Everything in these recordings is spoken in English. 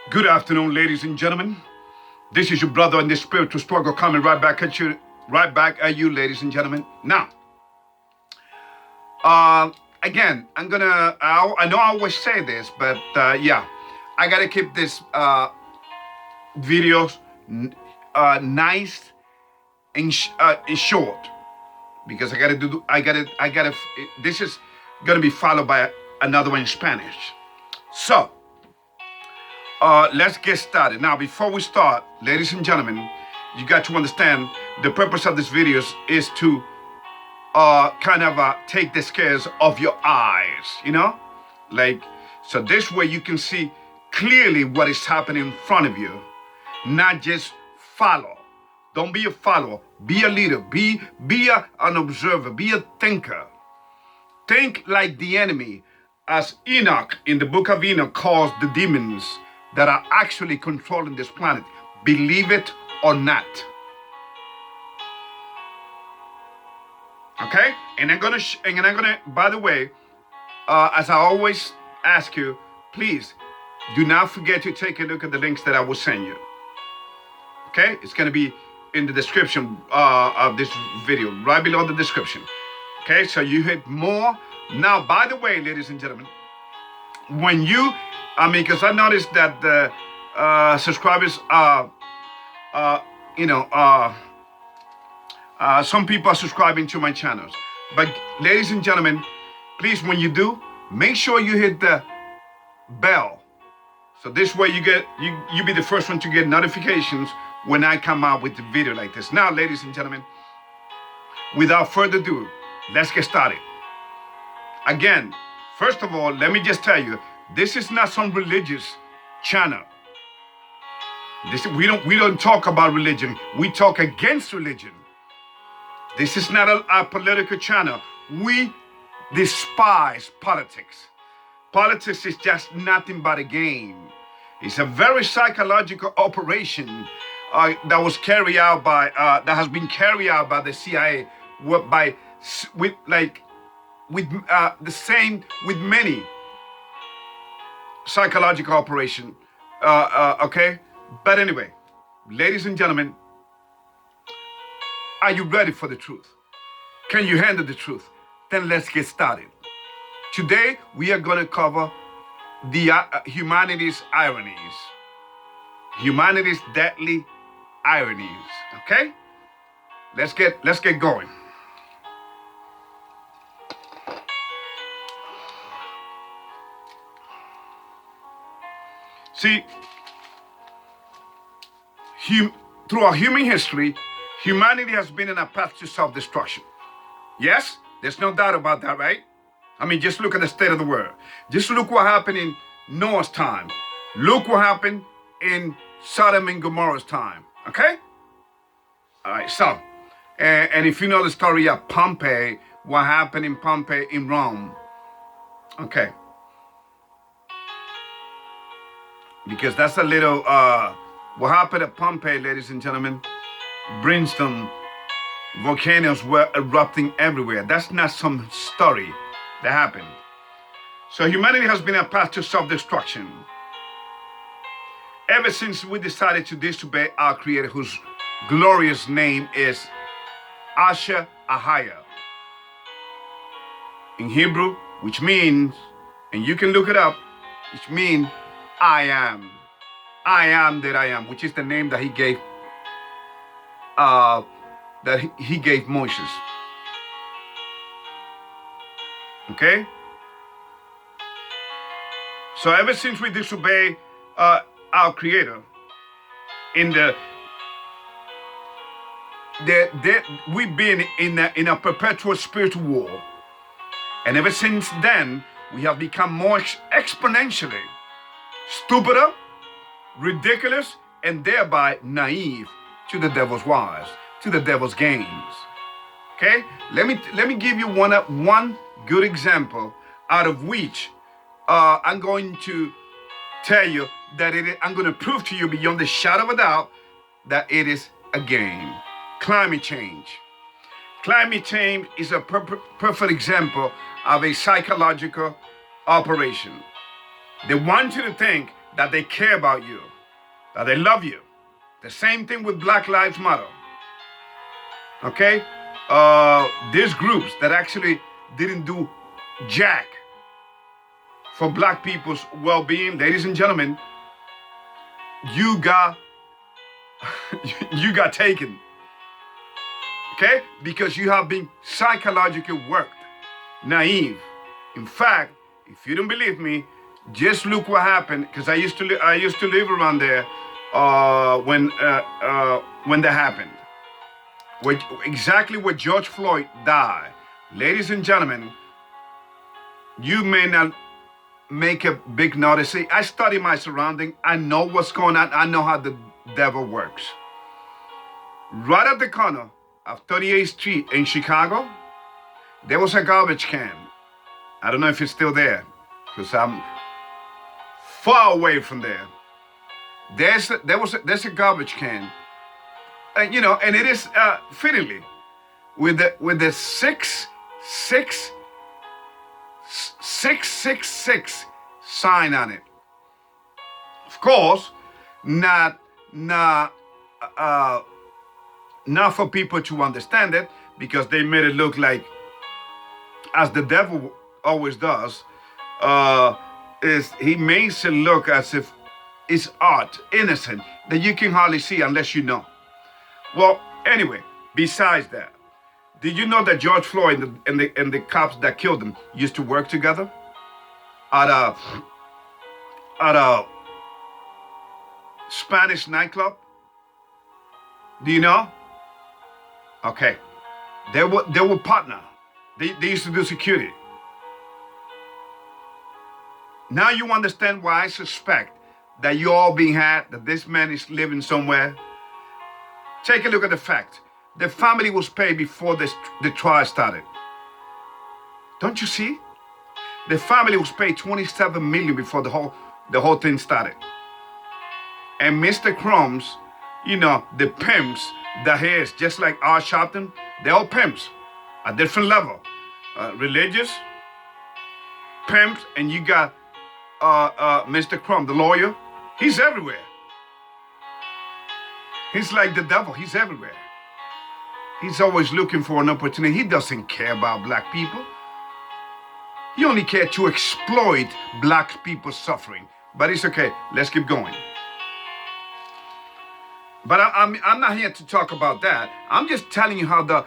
Good afternoon, ladies and gentlemen. This is your brother in the spiritual struggle coming right back at you, ladies and gentlemen. Now, again, I know I always say this, but yeah, I gotta keep this videos nice and short because this is gonna be followed by another one in Spanish. So, let's get started. Now, before we start, ladies and gentlemen, you got to understand the purpose of this video is to take the scales off your eyes, so this way you can see clearly what is happening in front of you, not just follow. Don't be a follower, be a leader, be an observer, be a thinker. Think like the enemy, as Enoch in the book of Enoch calls the demons that are actually controlling this planet. Believe it or not. Okay? And I'm gonna, by the way, as I always ask you, please do not forget to take a look at the links that I will send you. Okay? It's gonna be in the description of this video, right below the description. Okay? So you hit more. Now, by the way, ladies and gentlemen, when you, because I noticed that the subscribers some people are subscribing to my channels. But ladies and gentlemen, please, when you do, make sure you hit the bell. So this way you be the first one to get notifications when I come out with a video like this. Now, ladies and gentlemen, without further ado, let's get started. Again, first of all, let me just tell you, this is not some religious channel. We don't talk about religion. We talk against religion. This is not a political channel. We despise politics. Politics is just nothing but a game. It's a very psychological operation that has been carried out by the CIA with many psychological operation. Okay, but anyway, ladies and gentlemen, are you ready for the truth? Can you handle the truth? Then let's get started. Today we are going to cover the humanity's ironies, humanity's deadly ironies. Okay, let's get going. See, throughout human history, humanity has been in a path to self-destruction. Yes, there's no doubt about that, right? I mean, just look at the state of the world. Just look what happened in Noah's time. Look what happened in Sodom and Gomorrah's time, okay? All right, so, and if you know the story of Pompeii, what happened in Pompeii in Rome, okay? Because that's a little, what happened at Pompeii, ladies and gentlemen, brimstone, volcanoes were erupting everywhere. That's not some story that happened. So humanity has been a path to self-destruction ever since we decided to disobey our Creator, whose glorious name is Asher Ahaya in Hebrew, which means, and you can look it up, which means I am that I am, which is the name that he gave Moses. Okay? So ever since we disobey our Creator, we've been in a perpetual spiritual war, and ever since then we have become more exponentially stupider, ridiculous, and thereby naive to the devil's wiles, to the devil's games. Okay? Let me give you one good example out of which I'm going to tell you that I'm going to prove to you beyond the shadow of a doubt that it is a game. Climate change. Climate change is a perfect example of a psychological operation. They want you to think that they care about you, that they love you. The same thing with Black Lives Matter. Okay? There's groups that actually didn't do jack for black people's well-being. Ladies and gentlemen, you got you got taken. Okay? Because you have been psychologically worked. Naive. In fact, if you don't believe me, just look what happened, because I used to live around there when that happened. Exactly where George Floyd died. Ladies and gentlemen, you may not make a big notice. See, I study my surrounding. I know what's going on. I know how the devil works. Right at the corner of 38th Street in Chicago, there was a garbage can. I don't know if it's still there, because I'm far away from there. There's a garbage can, you know, and it is fittingly with the 666 sign on it. Of course, not for people to understand it, because they made it look like, as the devil always does, is he makes it look as if it's art, innocent, that you can hardly see unless you know. Well, anyway, besides that, did you know that George Floyd and the cops that killed him used to work together at a Spanish nightclub? Do you know? Okay, they were partner. They used to do security. Now you understand why I suspect that you're all being had, that this man is living somewhere. Take a look at the fact. The family was paid before the trial started. Don't you see? The family was paid $27 million before the whole thing started. And Mr. Crumbs, you know, the pimps that he is, just like R. Sharpton, they're all pimps, a different level. Religious, pimps, and you got Mr. Crumb, the lawyer. He's everywhere. He's like the devil. He's everywhere. He's always looking for an opportunity. He doesn't care about black people. He only cares to exploit black people's suffering. But it's okay. Let's keep going. But I'm not here to talk about that. I'm just telling you how the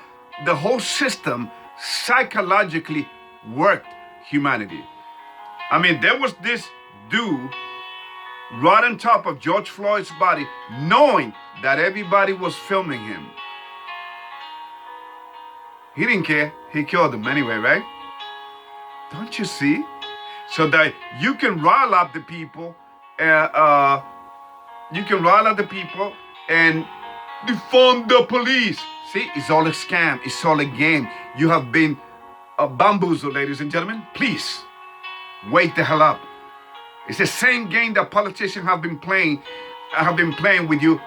whole system psychologically worked humanity. I mean, there was this dude right on top of George Floyd's body, knowing that everybody was filming him. He didn't care. He killed him anyway, right? Don't you see? So that you can rile up the people, and defund the police. See, it's all a scam. It's all a game. You have been bamboozled, ladies and gentlemen. Please, wake the hell up. It's the same game that politicians have been playing with you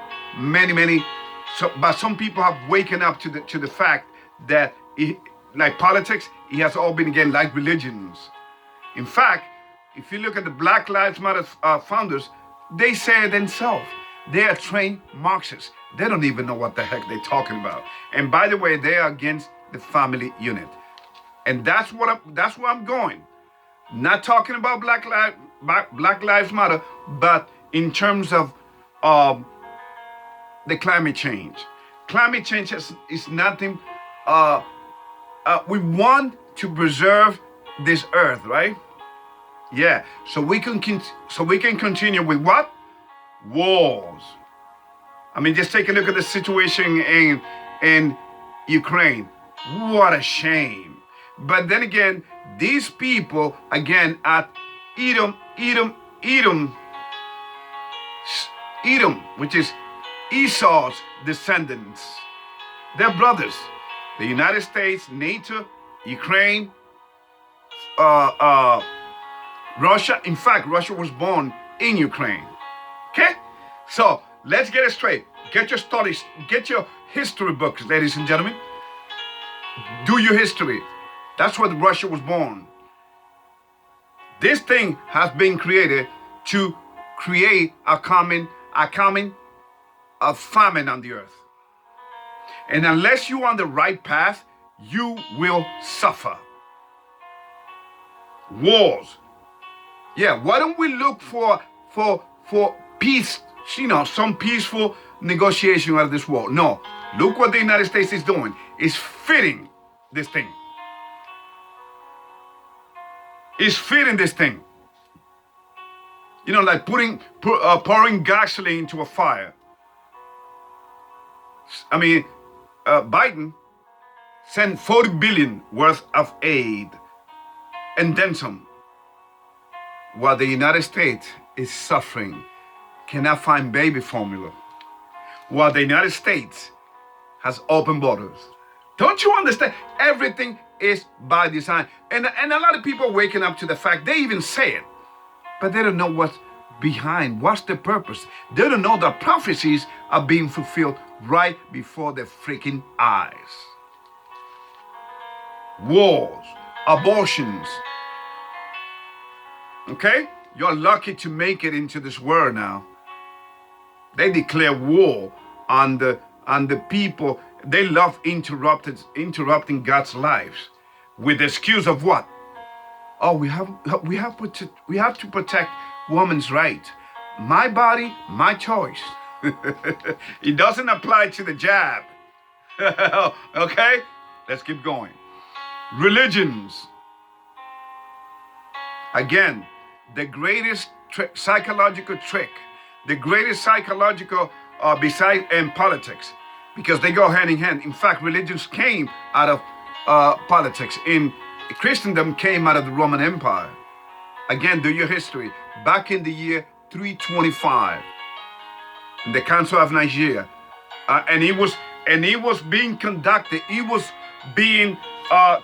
but some people have waken up to the fact that like politics, it has all been again like religions. In fact, if you look at the Black Lives Matter founders, they say it themselves. They are trained Marxists. They don't even know what the heck they're talking about. And by the way, they are against the family unit. And that's where I'm going. Not talking about Black Lives Matter, but in terms of the climate change. Climate change is nothing. We want to preserve this earth, right? Yeah. So we can continue with what? Wars. I mean, just take a look at the situation in Ukraine. What a shame. But then again, these people, again, at Edom, which is Esau's descendants. They're brothers. The United States, NATO, Ukraine, Russia. In fact, Russia was born in Ukraine. Okay? So let's get it straight. Get your studies, get your history books, ladies and gentlemen. Do your history. That's where Russia was born. This thing has been created to create a coming famine on the earth. And unless you're on the right path, you will suffer. Wars. Yeah, why don't we look for peace, some peaceful negotiation out of this war? No, look what the United States is doing. It's fitting this thing. It's fitting this thing. Like pouring gasoline into a fire. I mean, Biden sent $40 billion worth of aid and then some. While the United States is suffering, cannot find baby formula. While the United States has open borders. Don't you understand? Everything is by design. And a lot of people are waking up to the fact, they even say it, but they don't know what's behind, what's the purpose. They don't know that prophecies are being fulfilled right before their freaking eyes. Wars, abortions. Okay? You're lucky to make it into this world now. They declare war on the people. They love interrupting God's lives with the excuse of what? Oh, we have to protect woman's right. My body, my choice. It doesn't apply to the jab. Okay? Let's keep going. Religions. Again, the greatest psychological trick, the greatest psychological beside and politics, because they go hand in hand. In fact, religions came out of politics. Christendom came out of the Roman Empire. Again, do your history. Back in the year 325, in the Council of Nicaea, and it was being conducted. It was being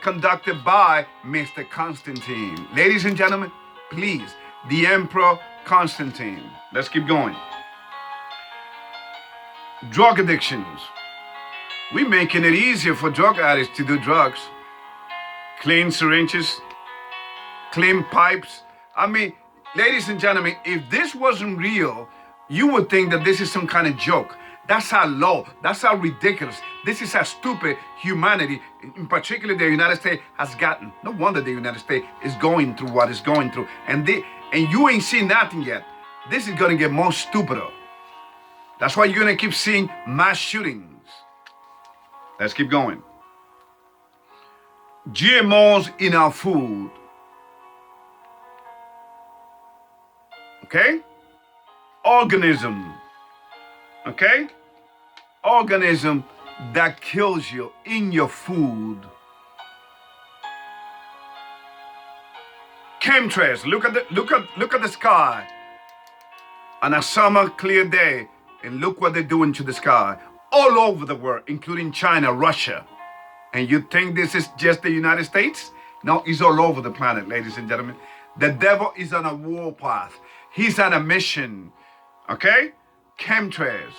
conducted by Mr. Constantine. Ladies and gentlemen, please, the Emperor Constantine. Let's keep going. Drug addictions. We're making it easier for drug addicts to do drugs. Clean syringes, clean pipes. I mean, ladies and gentlemen, if this wasn't real, you would think that this is some kind of joke. That's how low, that's how ridiculous, this is how stupid humanity, in particular the United States, has gotten. No wonder the United States is going through what it's going through. And you ain't seen nothing yet. This is gonna get more stupider. That's why you're gonna keep seeing mass shootings. Let's keep going. GMOs in our food. Okay? Organism. Okay? Organism that kills you in your food. Chemtrails. Look at the sky on a summer clear day, and look what they're doing to the sky all over the world, including China, Russia. And you think this is just the United States? No, it's all over the planet, ladies and gentlemen. The devil is on a war path. He's on a mission. Okay? Chemtrails.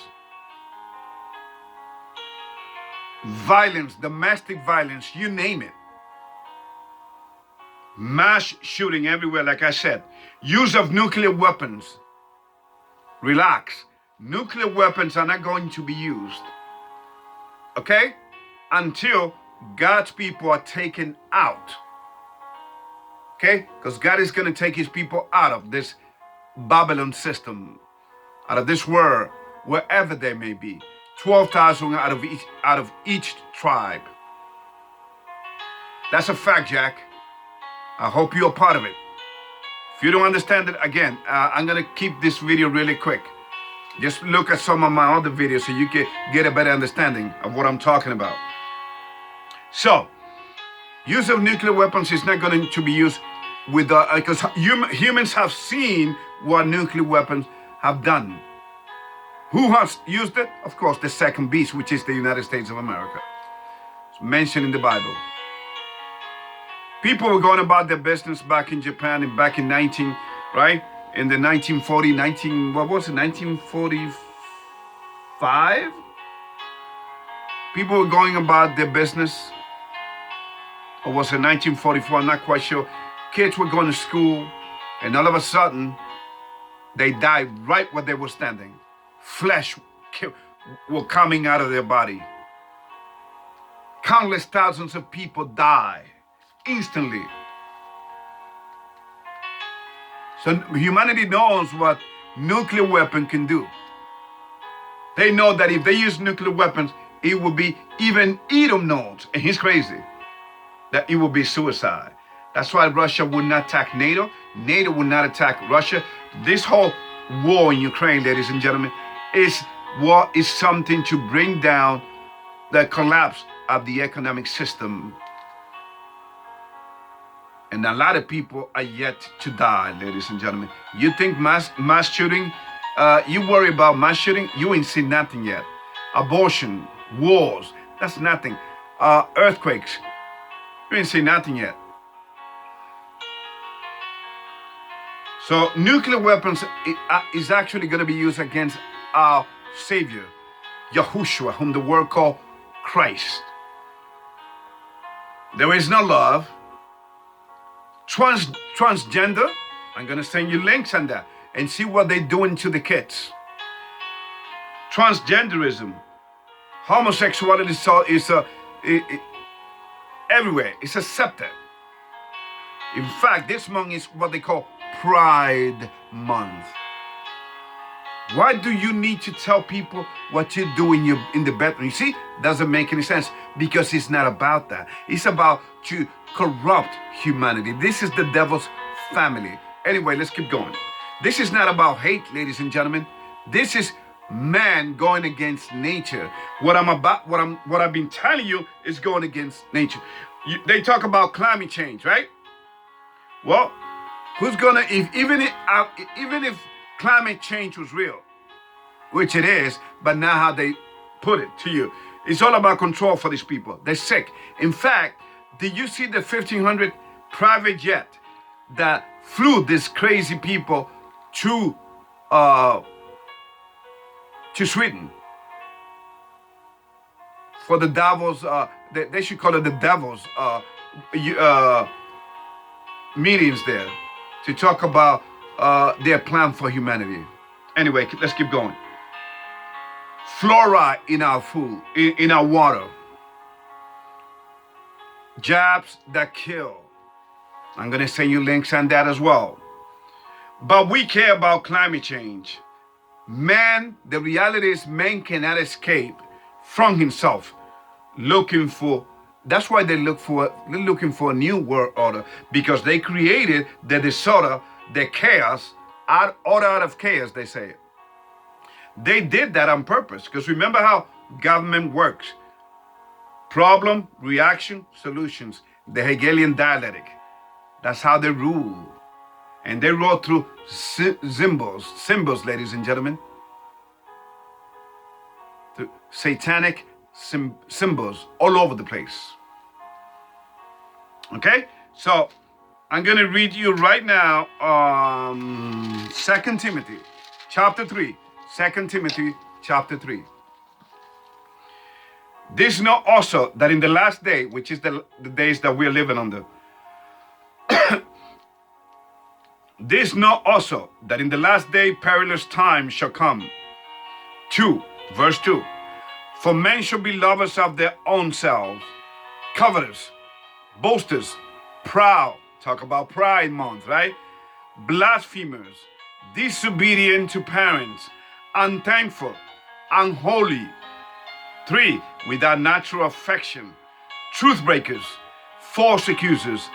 Violence, domestic violence, you name it. Mass shooting everywhere, like I said. Use of nuclear weapons. Relax. Nuclear weapons are not going to be used. Okay? Until God's people are taken out. Okay? Because God is going to take his people out of this Babylon system, out of this world, wherever they may be. 12,000 out of each tribe. That's a fact, Jack. I hope you're part of it. If you don't understand it, again, I'm going to keep this video really quick. Just look at some of my other videos so you can get a better understanding of what I'm talking about. So, use of nuclear weapons is not going to be used with because humans have seen what nuclear weapons have done. Who has used it? Of course, the second beast, which is the United States of America. It's mentioned in the Bible. People were going about their business back in Japan and back in in the 1945? People were going about their business. Or was it 1944? I'm not quite sure. Kids were going to school, and all of a sudden, They died right where they were standing. Flesh were coming out of their body. Countless thousands of people die instantly. So humanity knows what nuclear weapon can do. They know that if they use nuclear weapons, it will be, even Edom knows, and he's crazy, that it will be suicide. That's why Russia would not attack NATO. NATO would not attack Russia. This whole war in Ukraine, ladies and gentlemen, is something to bring down the collapse of the economic system. And a lot of people are yet to die, ladies and gentlemen. You think mass shooting, you worry about mass shooting, you ain't seen nothing yet. Abortion, wars, that's nothing. Earthquakes, you ain't seen nothing yet. So nuclear weapons is actually going to be used against our Savior, Yahushua, whom the world called Christ. There is no love. Transgender, I'm going to send you links on that and see what they're doing to the kids. Transgenderism, homosexuality is everywhere. It's accepted. In fact, this month is what they call Pride Month. Why do you need to tell people what you do in the bedroom? You see, doesn't make any sense, because it's not about that. It's about to corrupt humanity. This is the devil's family. Anyway, let's keep going. This is not about hate, ladies and gentlemen. This is man going against nature. What I've been telling you is going against nature. They talk about climate change, right? Well, who's gonna, even if climate change was real, which it is, but now how they put it to you, it's all about control for these people. They're sick. In fact, did you see the 1,500 private jet that flew these crazy people to Sweden for the Davos? They should call it the Davos meetings there to talk about their plan for humanity. Anyway, let's keep going. Fluoride in our food, in our water. Jobs that kill. I'm going to send you links on that as well. But we care about climate change. Man, the reality is man cannot escape from himself that's why they're looking for a new world order, because they created the disorder, the chaos, order out of chaos, they say. They did that on purpose, because remember how government works. Problem, reaction, solutions. The Hegelian dialectic. That's how they rule. And they rule through symbols, ladies and gentlemen. Through satanic symbols all over the place. Okay? So, I'm going to read you right now 2 Timothy chapter 3. 2 Timothy chapter 3. This know also that in the last day, which is the days that we're living under, this know also that in the last day perilous times shall come. 2, verse 2. For men shall be lovers of their own selves, covetous, boasters, proud. Talk about Pride Month, right? Blasphemers, disobedient to parents, unthankful, unholy. 3, without natural affection, truth breakers, false accusers,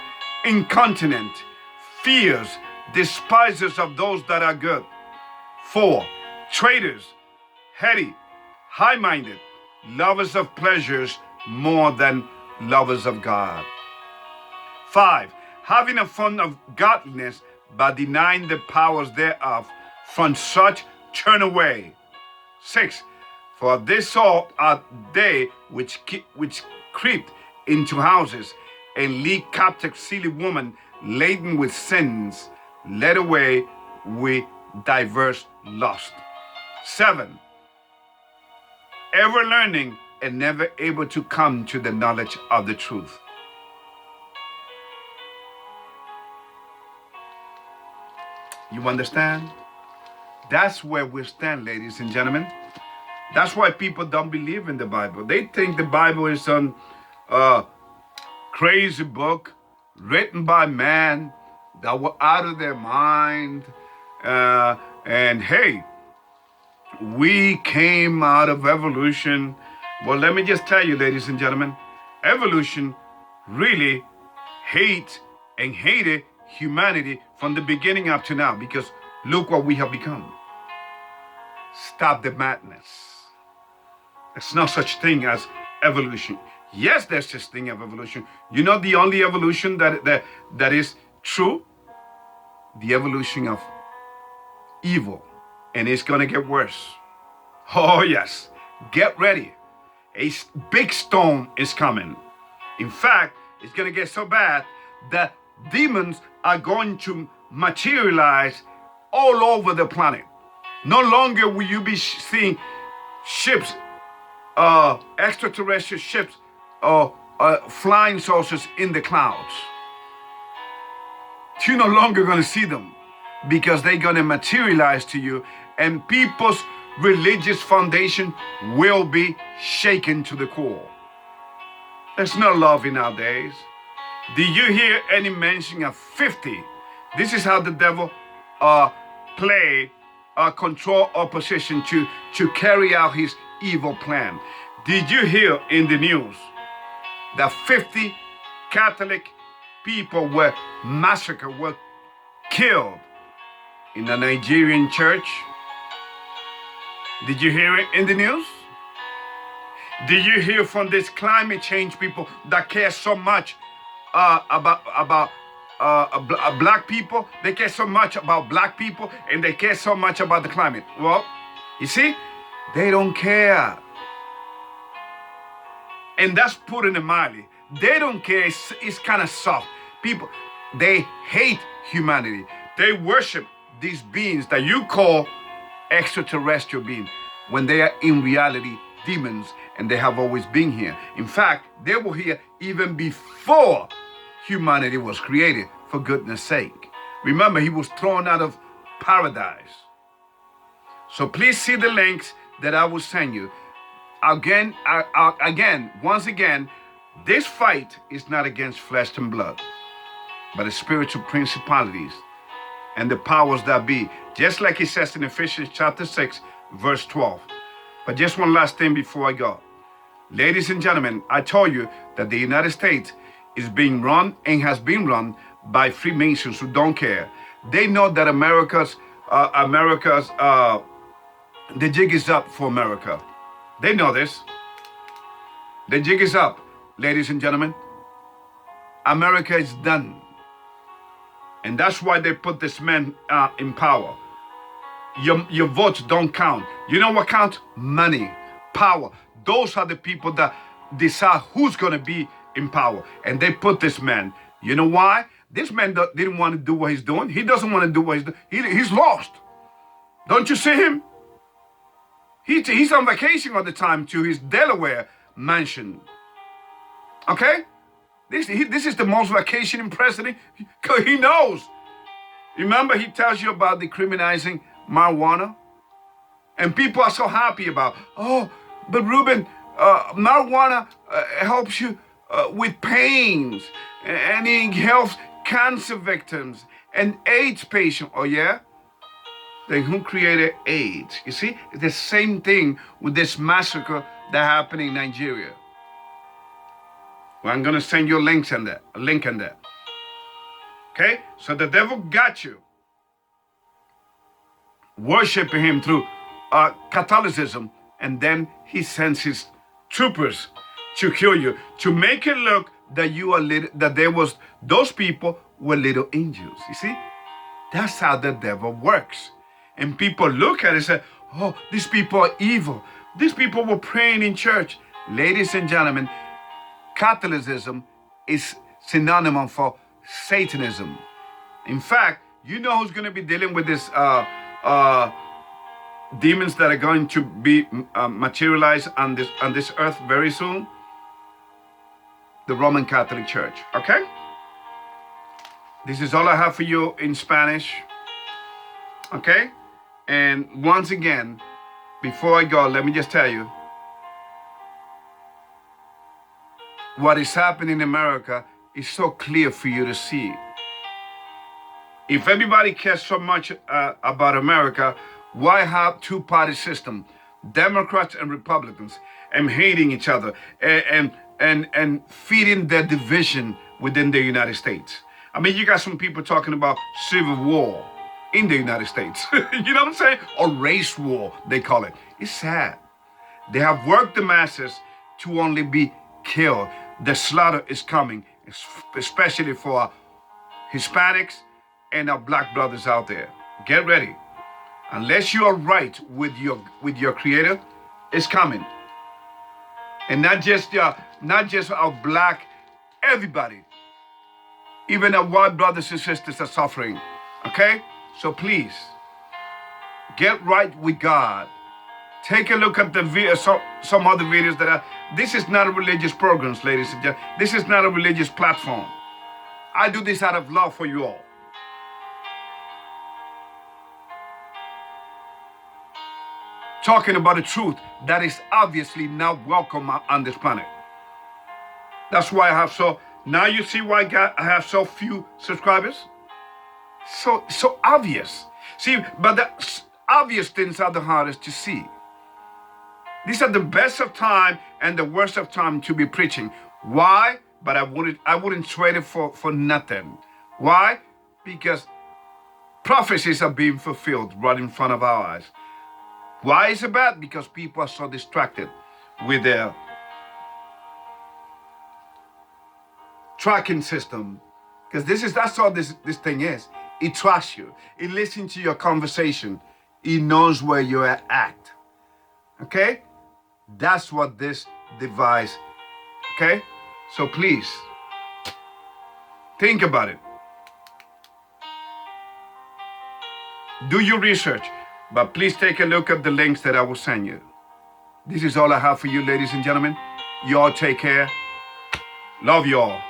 incontinent, fierce, despisers of those that are good. 4, traitors, heady, high-minded, lovers of pleasures more than lovers of God. 5, having a fund of godliness, but denying the powers thereof, from such turn away. 6, for this sort are they which creep into houses and lead captive silly women laden with sins, led away with diverse lust. 7, ever learning and never able to come to the knowledge of the truth. You understand? That's where we stand, ladies and gentlemen. That's why people don't believe in the Bible. They think the Bible is some crazy book written by man that were out of their mind. And hey, we came out of evolution. Well, let me just tell you, ladies and gentlemen, evolution really hated humanity from the beginning up to now, because look what we have become. Stop the madness. There's no such thing as evolution. Yes, there's such thing as evolution. You know the only evolution that is true? The evolution of evil. And it's going to get worse. Oh, yes. Get ready. A big storm is coming. In fact, it's going to get so bad that demons are going to materialize all over the planet. No longer will you be seeing ships, extraterrestrial ships, flying saucers in the clouds. You're no longer going to see them, because they're going to materialize to you, and people's religious foundation will be shaken to the core. There's no love in our days. Did you hear any mention of 50? This is how the devil play control opposition to carry out his evil plan. Did you hear in the news that 50 Catholic people were massacred, were killed in the Nigerian church? Did you hear it in the news? Did you hear from these climate change people that care so much about black people? They care so much about black people, and they care so much about the climate. Well, you see, they don't care. And that's putting it mildly. They don't care. It's kind of soft. People, they hate humanity. They worship these beings that you call extraterrestrial beings, when they are in reality demons, and they have always been here. In fact, they were here even before humanity was created, for goodness sake. Remember, he was thrown out of paradise. So please see the links that I will send you. Once again, this fight is not against flesh and blood, but the spiritual principalities and the powers that be, just like it says in Ephesians chapter 6, verse 12. But just one last thing before I go. Ladies and gentlemen, I told you that the United States is being run and has been run by Freemasons who don't care. They know that the jig is up for America. They know this. The jig is up, ladies and gentlemen. America is done. And that's why they put this man in power. Your votes don't count. You know what counts? Money, power. Those are the people that decide who's going to be in power. And they put this man. You know why? This man didn't want to do what he's doing. He doesn't want to do what he's doing. He's lost. Don't you see him? He's on vacation all the time to his Delaware mansion. Okay? This is the most vacationing president. He knows. Remember, he tells you about decriminalizing marijuana? And people are so happy about, oh, but Ruben, marijuana helps you with pains, and it helps cancer victims and AIDS patients. Oh, yeah? Then who created AIDS? You see, it's the same thing with this massacre that happened in Nigeria. Well, I'm going to send you a link in there. Okay? So the devil got you worshiping him through Catholicism, and then he sends his troopers to kill you, to make it look that you are those people were little angels. You see? That's how the devil works. And people look at it and say, oh, these people are evil. These people were praying in church. Ladies and gentlemen, Catholicism is synonym for Satanism. In fact, you know who's going to be dealing with this demons that are going to be materialized on this earth very soon? The Roman Catholic Church. Okay? This is all I have for you in Spanish. Okay? And once again, before I go, let me just tell you, what is happening in America is so clear for you to see. If everybody cares so much about America, why have two-party system, Democrats and Republicans, and hating each other and feeding their division within the United States? I mean, you got some people talking about civil war in the United States. You know what I'm saying? Or race war, they call it. It's sad. They have worked the masses to only be killed. The slaughter is coming, especially for Hispanics and our black brothers out there. Get ready. Unless you are right with your Creator, it's coming. And not just our black, everybody. Even our white brothers and sisters are suffering. Okay? So please, get right with God. Take a look at some other videos that are. This is not a religious program, ladies and gentlemen. This is not a religious platform. I do this out of love for you all. Talking about a truth that is obviously not welcome on this planet. That's why I have so. Now you see why I have so few subscribers. So obvious. See, but the obvious things are the hardest to see. These are the best of time and the worst of time to be preaching. Why? But I wouldn't trade it for nothing. Why? Because prophecies are being fulfilled right in front of our eyes. Why is it bad? Because people are so distracted with their tracking system. Because that's all this thing is. It tracks you. It listens to your conversation. It knows where you're at. Okay? That's what this device, okay? So please, think about it. Do your research, but please take a look at the links that I will send you. This is all I have for you, ladies and gentlemen. You all take care. Love you all.